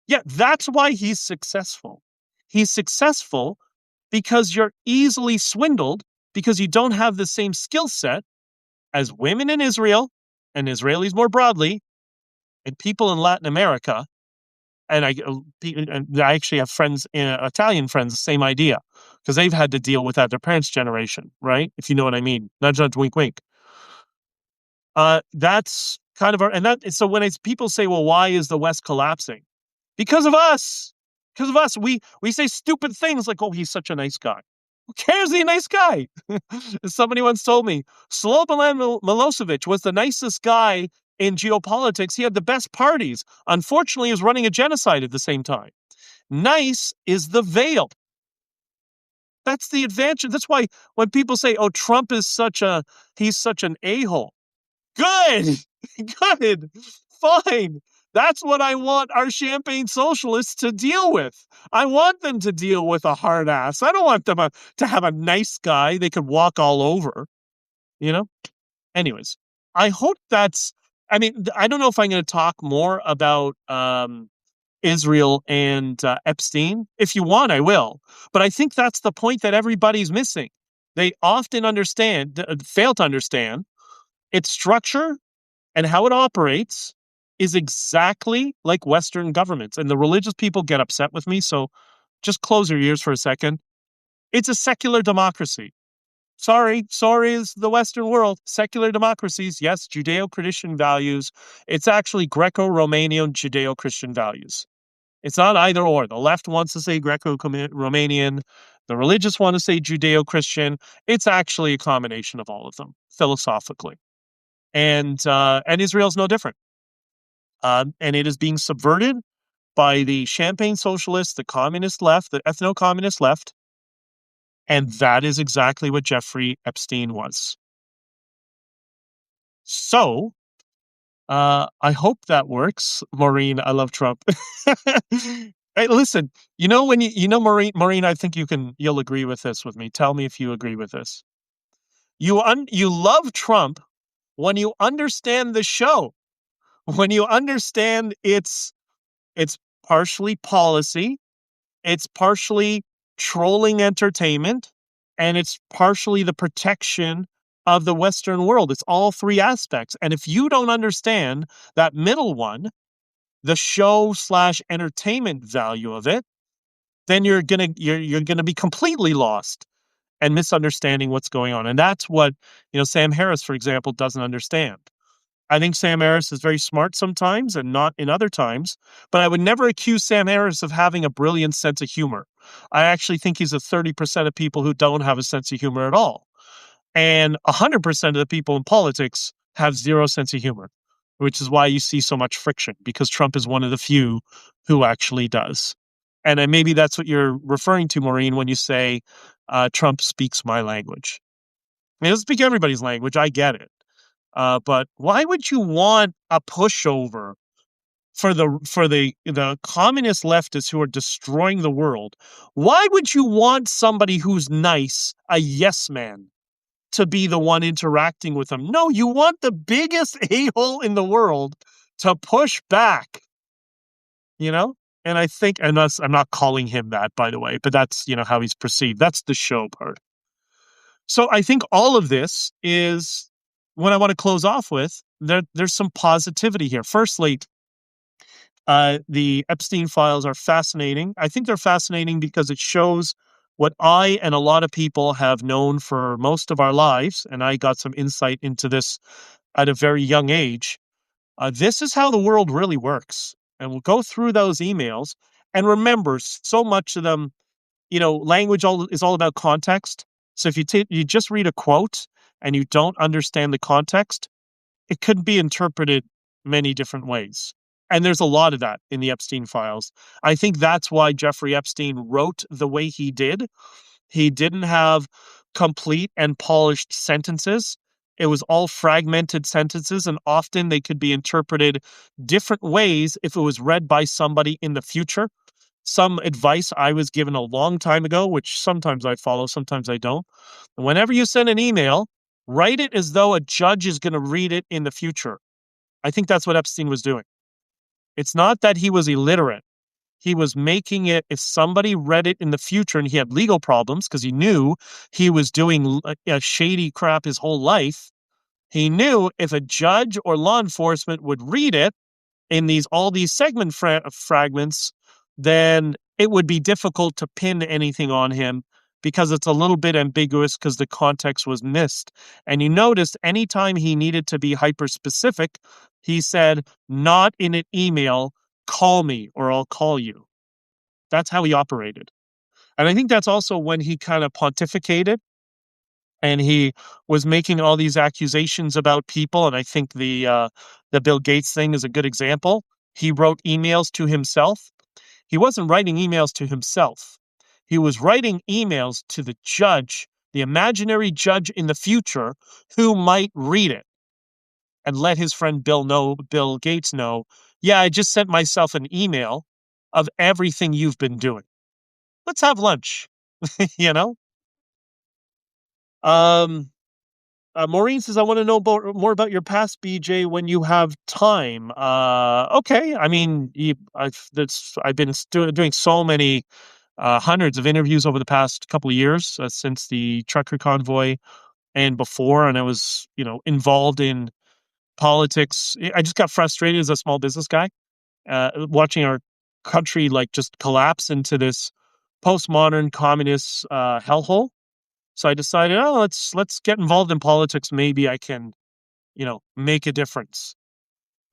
Yeah, that's why he's successful. He's successful because you're easily swindled because you don't have the same skill set as women in Israel and Israelis more broadly and people in Latin America. And I actually have friends, Italian friends, the same idea because they've had to deal with that their parents' generation, right? If you know what I mean. Nudge, nudge, wink, wink. That's kind of and that. So when people say, "Well, why is the West collapsing?" Because of us. Because of us. We say stupid things like, "Oh, he's such a nice guy." Who cares? He's a nice guy. Somebody once told me Slobodan Milosevic was the nicest guy in geopolitics. He had the best parties. Unfortunately, he was running a genocide at the same time. Nice is the veil. That's the advantage. That's why when people say, "Oh, Trump is he's such an a-hole." Good. Good. Fine. That's what I want our champagne socialists to deal with. I want them to deal with a hard ass. I don't want them to have a nice guy they could walk all over, you know? Anyways, I hope I mean, I don't know if I'm going to talk more about Israel and Epstein. If you want, I will. But I think that's the point that everybody's missing. They often fail to understand its structure and how it operates is exactly like Western governments. And the religious people get upset with me, so just close your ears for a second. It's a secular democracy. Sorry is the Western world. Secular democracies, yes, Judeo-Christian values. It's actually Greco-Romanian Judeo-Christian values. It's not either or. The left wants to say Greco-Romanian. The religious want to say Judeo-Christian. It's actually a combination of all of them, philosophically. And Israel's no different. And it is being subverted by the champagne socialists, the communist left, the ethno-communist left, and that is exactly what Jeffrey Epstein was. So, I hope that works, Maureen. I love Trump. Hey, listen, when Maureen, I think you'll agree with this with me. Tell me if you agree with this. You love Trump when you understand the show, when you understand it's partially policy, it's partially trolling entertainment, and it's partially the protection of the Western world. It's all three aspects. And if you don't understand that middle one, the show/entertainment value of it, then you're gonna be completely lost and misunderstanding what's going on. And that's what Sam Harris, for example, doesn't understand. I think Sam Harris is very smart sometimes and not in other times, but I would never accuse Sam Harris of having a brilliant sense of humor. I actually think he's a 30% of people who don't have a sense of humor at all. And 100% of the people in politics have zero sense of humor, which is why you see so much friction, because Trump is one of the few who actually does. And then maybe that's what you're referring to, Maureen, when you say Trump speaks my language. He doesn't speak everybody's language. I get it. But why would you want a pushover for the communist leftists who are destroying the world? Why would you want somebody who's nice, a yes man, to be the one interacting with them? No, you want the biggest a-hole in the world to push back. And I think, and I'm not calling him that, by the way, but that's how he's perceived. That's the show part. So I think all of this is what I want to close off with. There's some positivity here. Firstly, the Epstein files are fascinating. I think they're fascinating because it shows what I and a lot of people have known for most of our lives, and I got some insight into this at a very young age. This is how the world really works. And we'll go through those emails. And remember, so much of them, language is all about context. So if you just read a quote and you don't understand the context, it could be interpreted many different ways. And there's a lot of that in the Epstein files. I think that's why Jeffrey Epstein wrote the way he did. He didn't have complete and polished sentences. It was all fragmented sentences, and often they could be interpreted different ways if it was read by somebody in the future. Some advice I was given a long time ago, which sometimes I follow, sometimes I don't. Whenever you send an email, write it as though a judge is going to read it in the future. I think that's what Epstein was doing. It's not that he was illiterate. He was making it, if somebody read it in the future and he had legal problems because he knew he was doing shady crap his whole life, he knew if a judge or law enforcement would read it in all these segment fragments, then it would be difficult to pin anything on him because it's a little bit ambiguous because the context was missed. And you notice anytime he needed to be hyper specific, he said, not in an email, call me or I'll call you. That's how he operated. And I think that's also when he kind of pontificated and he was making all these accusations about people. And I think the Bill Gates thing is a good example. He wrote emails to himself. He wasn't writing emails to himself. He was writing emails to the judge, the imaginary judge in the future, who might read it and let his friend Bill Gates know, yeah, I just sent myself an email of everything you've been doing. Let's have lunch, you know? Um, Maureen says, I want to know more about your past, BJ, when you have time. Okay. I mean, I've been doing so many hundreds of interviews over the past couple of years since the trucker convoy and before, and I was, involved in politics. I just got frustrated as a small business guy, watching our country like just collapse into this postmodern communist hellhole. So I decided, oh, let's get involved in politics. Maybe I can, make a difference.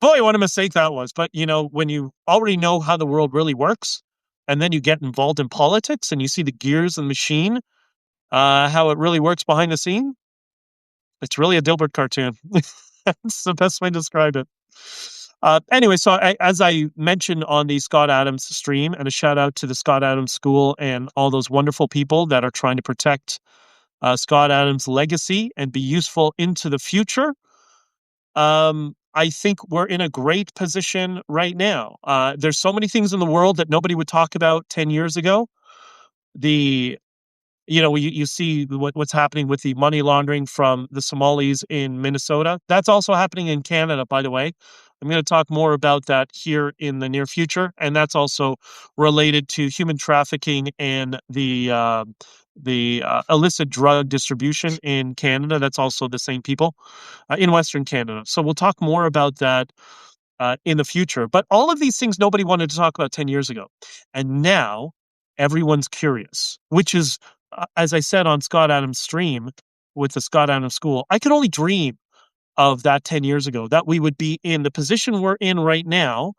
Boy, what a mistake that was. But when you already know how the world really works, and then you get involved in politics and you see the gears and machine, how it really works behind the scene, it's really a Dilbert cartoon. That's the best way to describe it. Anyway, so as I mentioned on the Scott Adams stream, and a shout out to the Scott Adams School and all those wonderful people that are trying to protect Scott Adams' legacy and be useful into the future. I think we're in a great position right now. There's so many things in the world that nobody would talk about 10 years ago. The you see what's happening with the money laundering from the Somalis in Minnesota. That's also happening in Canada, by the way. I'm going to talk more about that here in the near future, and that's also related to human trafficking and the illicit drug distribution in Canada. That's also the same people in Western Canada. So we'll talk more about that in the future. But all of these things nobody wanted to talk about 10 years ago. And now everyone's curious, which is, as I said on Scott Adams' stream with the Scott Adams School, I could only dream of that 10 years ago, that we would be in the position we're in right now,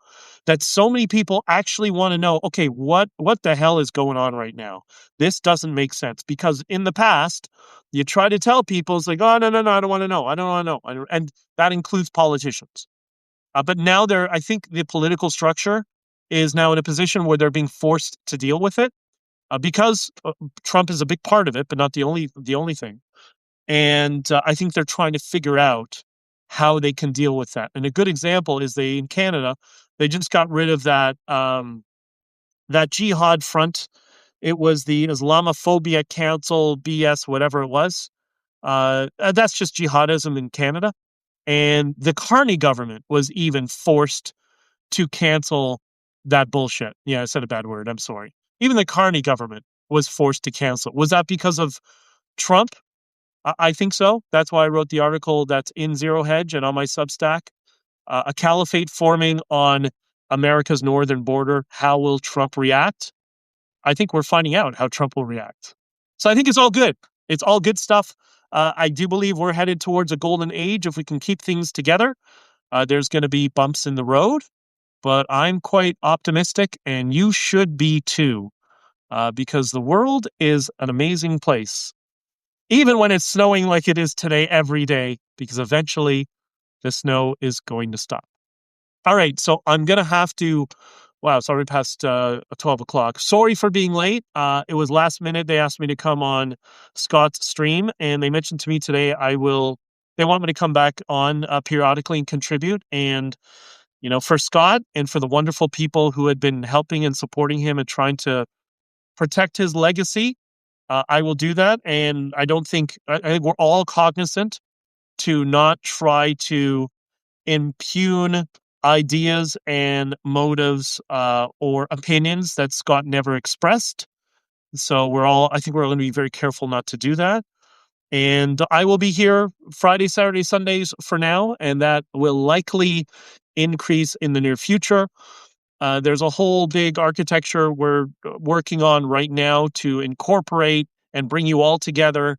that so many people actually want to know, okay, what the hell is going on right now? This doesn't make sense, because in the past, you try to tell people, it's like, oh, no, I don't want to know. I don't want to know. And that includes politicians. But now I think the political structure is now in a position where they're being forced to deal with it because Trump is a big part of it, but not the only thing. And I think they're trying to figure out how they can deal with that. And a good example is in Canada, they just got rid of that jihad front. It was the Islamophobia Council, BS, whatever it was. That's just jihadism in Canada. And the Carney government was even forced to cancel that bullshit. Yeah, I said a bad word. I'm sorry. Even the Carney government was forced to cancel. Was that because of Trump? I think so. That's why I wrote the article that's in Zero Hedge and on my Substack. A caliphate forming on America's northern border. How will Trump react? I think we're finding out how Trump will react. So I think it's all good. It's all good stuff. I do believe we're headed towards a golden age if we can keep things together. There's going to be bumps in the road, but I'm quite optimistic, and you should be too, because the world is an amazing place. Even when it's snowing like it is today every day, because eventually the snow is going to stop. All right, so I'm going to have to Wow, it's already past 12 o'clock. Sorry for being late. It was last minute. They asked me to come on Scott's stream, and they mentioned to me today they want me to come back on periodically and contribute. And, for Scott and for the wonderful people who had been helping and supporting him and trying to protect his legacy, I will do that. And I think we're all cognizant to not try to impugn ideas and motives or opinions that Scott never expressed. So I think we're going to be very careful not to do that. And I will be here Friday, Saturday, Sundays for now, and that will likely increase in the near future. There's a whole big architecture we're working on right now to incorporate and bring you all together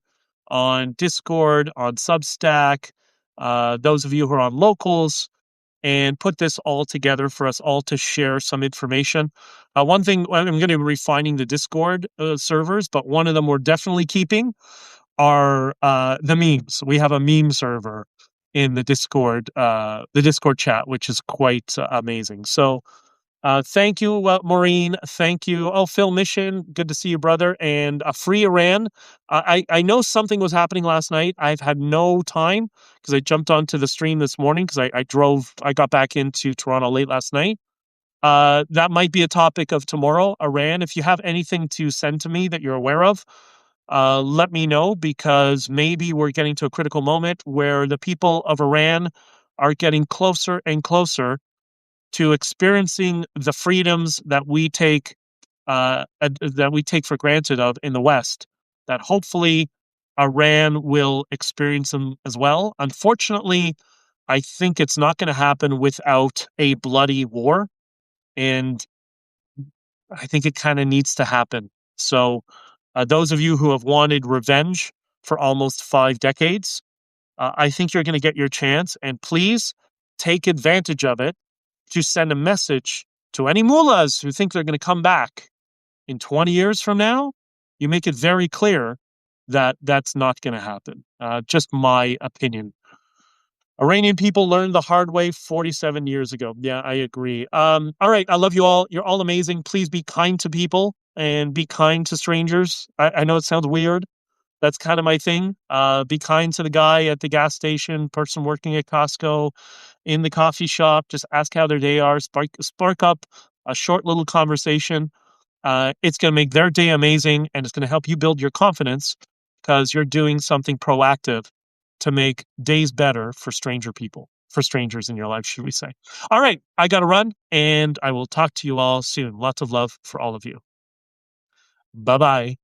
on Discord, on Substack, those of you who are on locals, and put this all together for us all to share some information. One thing, I'm going to be refining the Discord servers, but one of them we're definitely keeping are the memes. We have a meme server in the Discord chat, which is quite amazing. So thank you, Maureen. Thank you. Oh, Phil Mission. Good to see you, brother. And Free Iran. I know something was happening last night. I've had no time because I jumped onto the stream this morning because I got back into Toronto late last night. That might be a topic of tomorrow, Iran. If you have anything to send to me that you're aware of, let me know, because maybe we're getting to a critical moment where the people of Iran are getting closer and closer to experiencing the freedoms that we take for granted of in the West, that hopefully Iran will experience them as well. Unfortunately, I think it's not going to happen without a bloody war, and I think it kind of needs to happen. So, those of you who have wanted revenge for almost 5 decades, I think you're going to get your chance, and please take advantage of it to send a message to any mullahs who think they're going to come back in 20 years from now. You make it very clear that that's not going to happen. Just my opinion. Iranian people learned the hard way 47 years ago. Yeah, I agree. All right. I love you all. You're all amazing. Please be kind to people and be kind to strangers. I know it sounds weird. That's kind of my thing. Be kind to the guy at the gas station, person working at Costco, in the coffee shop. Just ask how their day are. Spark up a short little conversation. It's going to make their day amazing, and it's going to help you build your confidence because you're doing something proactive to make days better for strangers in your life, should we say. All right, I got to run, and I will talk to you all soon. Lots of love for all of you. Bye-bye.